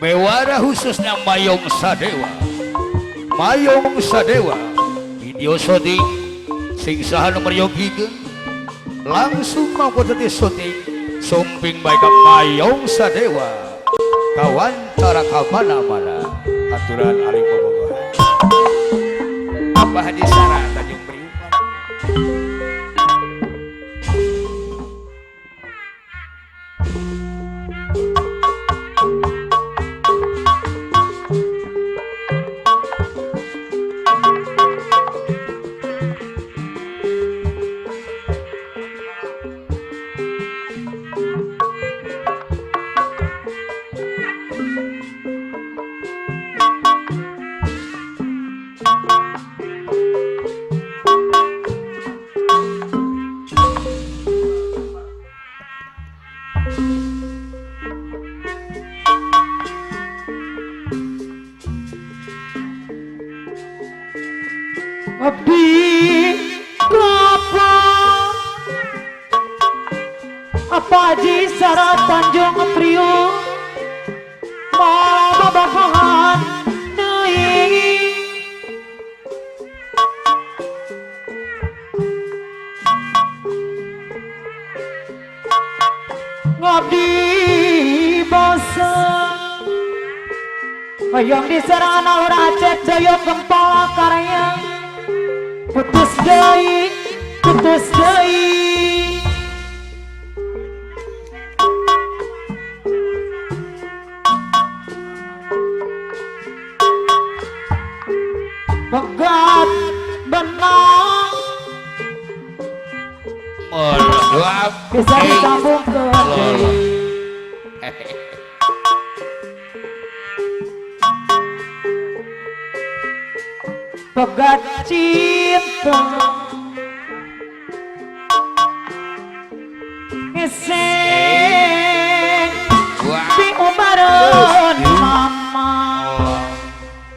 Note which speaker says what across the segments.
Speaker 1: bewara khususnya Mayong Sadewa. Mayong Sadewa video syuting sing saha nomor yogikeun langsung mau tadi syuting sumping baik Mayong Sadewa kawancara ka mana-mana aturan aling bobogohan apa Haji Sarah Tanjung Priok.
Speaker 2: Abdi Kelapa apa di Sarah Tanjung Priok mau babahan deui ngabdi basa hayang di Sarah naura cek jaya kempala karya putus deui pegat benang
Speaker 1: Maaf
Speaker 2: bisa disambung ke pegat cinta ngeseng di umaran mama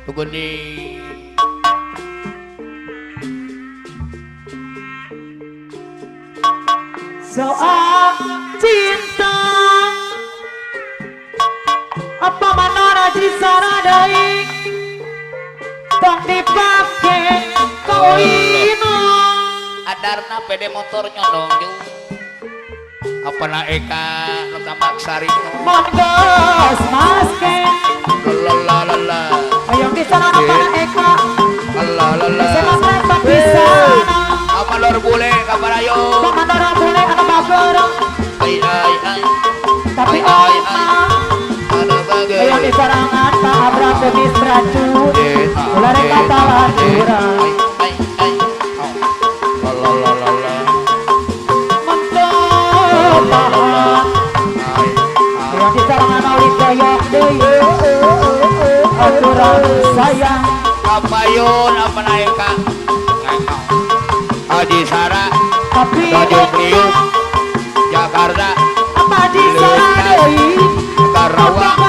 Speaker 1: tunggu nih
Speaker 2: soal cinta apa mana di saradai tong dipake koino
Speaker 1: adarna pede motor nyondong juga apa na Eka nuka maksari
Speaker 2: mongos maske
Speaker 1: lalalala
Speaker 2: ayong di sana apa na Eka
Speaker 1: lalalala
Speaker 2: bisa ngerepak di sana
Speaker 1: amador bule kaparayo
Speaker 2: pamandara boleh ada bager
Speaker 1: ay
Speaker 2: tapi
Speaker 1: ay
Speaker 2: ayong
Speaker 1: bagay
Speaker 2: di sarangan Pak Abraham Benis beracun ular kata lacuran
Speaker 1: lalalala
Speaker 2: yang di sarangan oleh koyok deui aturan sayang
Speaker 1: apa yun apa na Eka Haji Sarah
Speaker 2: tapi
Speaker 1: Tanjung Priok Jakarta
Speaker 2: apa di sana deui
Speaker 1: Karawang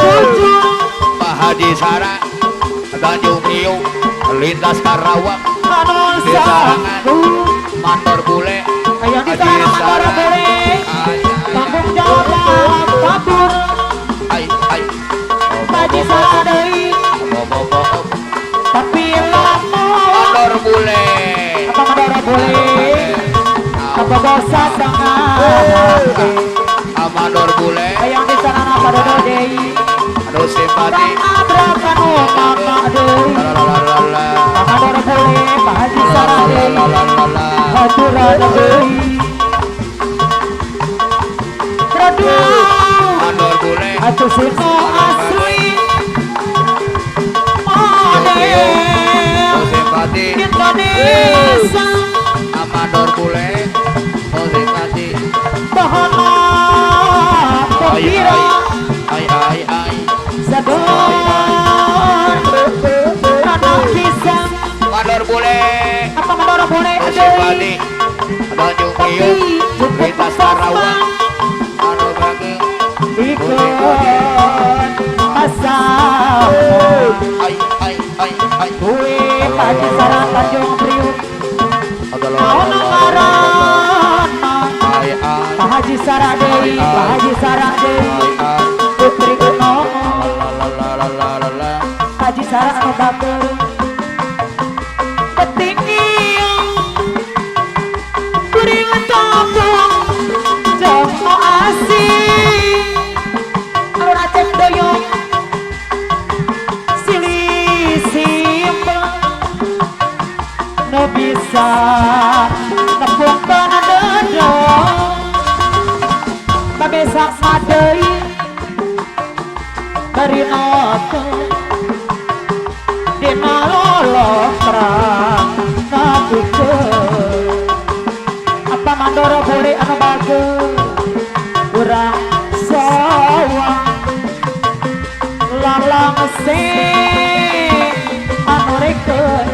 Speaker 2: jujur
Speaker 1: Pak Haji Sarah Tanjung Priok lintas Karawang
Speaker 2: anu
Speaker 1: di sarangan
Speaker 2: saku
Speaker 1: Mandor bule
Speaker 2: yang di
Speaker 1: Haji
Speaker 2: sarangan
Speaker 1: Sarah
Speaker 2: boleh tanggung jawab kabur Haji Sarah deui tapi lama
Speaker 1: Mandor bule
Speaker 2: apa madara boleh apa bosa sangat
Speaker 1: Mandor bule
Speaker 2: yang di sana apa dodo deui
Speaker 1: aduh simpati
Speaker 2: abrakan mama deui
Speaker 1: lalalala
Speaker 2: madara boleh Pak Haji Sarah deui
Speaker 1: lalalala
Speaker 2: aturan deui produk
Speaker 1: Mandor bule
Speaker 2: atuh sino asli model
Speaker 1: simpati
Speaker 2: Indonesia
Speaker 1: Mandor bule simpati
Speaker 2: bahana pembira
Speaker 1: ay
Speaker 2: sadar anak pisang
Speaker 1: Mandor bule
Speaker 2: apa madara boleh
Speaker 1: simpati Tanjung Priok lintas Karawang anu bageng
Speaker 2: ikut pasang
Speaker 1: ay
Speaker 2: kue Pak Haji Sarah Tanjung Priok
Speaker 1: adalah
Speaker 2: naon ngaranna
Speaker 1: ay
Speaker 2: Pak Haji Sarah deui Pak Haji Sarah deui putri Gunung sadai dari noto dina lolos terang ngabuke apa mandoro boleh anu bagus urang sawang lalang se anu reken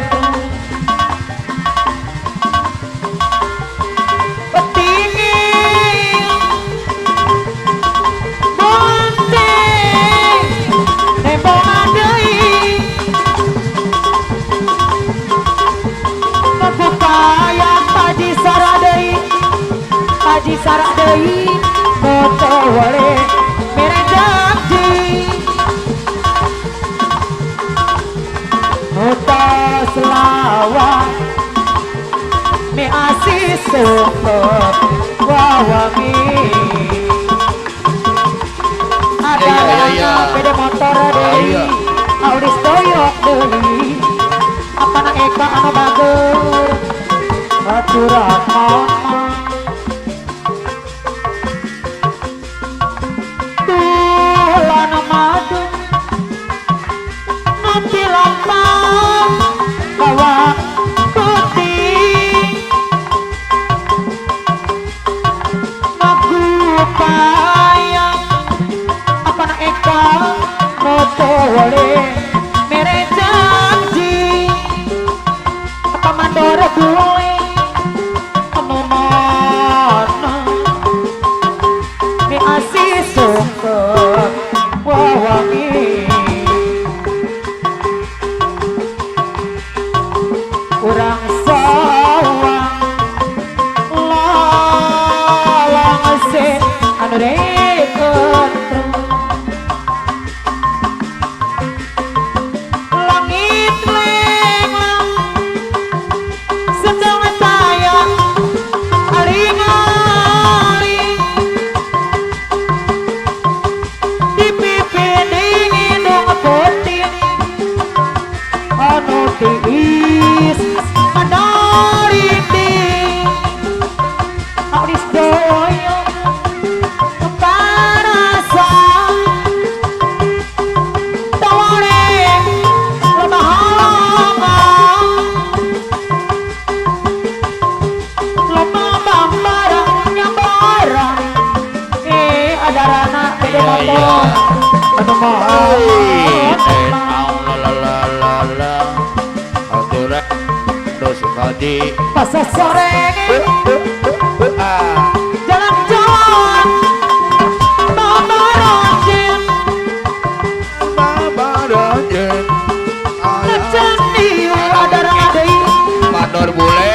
Speaker 2: Haji Sarak Dewi foto wale mere janji Hota selawat me asis sokot wawangi ada pede motor Dewi audis doyok Dewi apa na eka anu bager aturan mama bawa putih ngaku payang apa na eka moto wale mere janji apa mandora gue anu mana me asih sungkep wawangi urang sawang lalang se anu reken langit lenglang sedang tayang aling-aling di pipi dingin dong putih anu tiis mandorindi audis doyo keparasa taware lemah bambara nyambara adarana bede motor anu
Speaker 1: Haji
Speaker 2: pasar sore jalan-jalan Mama Rajin Leceni ada radai
Speaker 1: mandor bule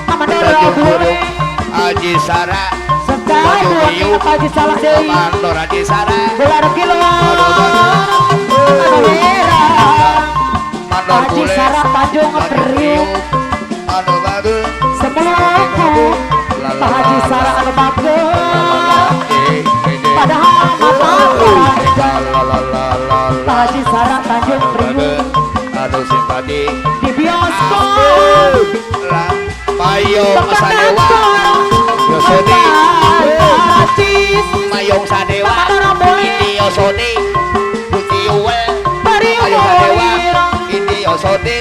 Speaker 1: mandor bule Haji Sara
Speaker 2: Haji Salah Dewi
Speaker 1: mandor Haji Sara
Speaker 2: Bular kilo Haji Sara Tanjung Priuk
Speaker 1: anu bagus
Speaker 2: semuaku Pak Haji Sara anu bagus padahal mataku Pak Haji Sara Tanjung Priuk
Speaker 1: anu simpati
Speaker 2: di bioskop
Speaker 1: Mayong Sadewa Yosodi Mayong Sadewa ini Yosodi Bukti Uwe Mayong Sadewa ini Yosodi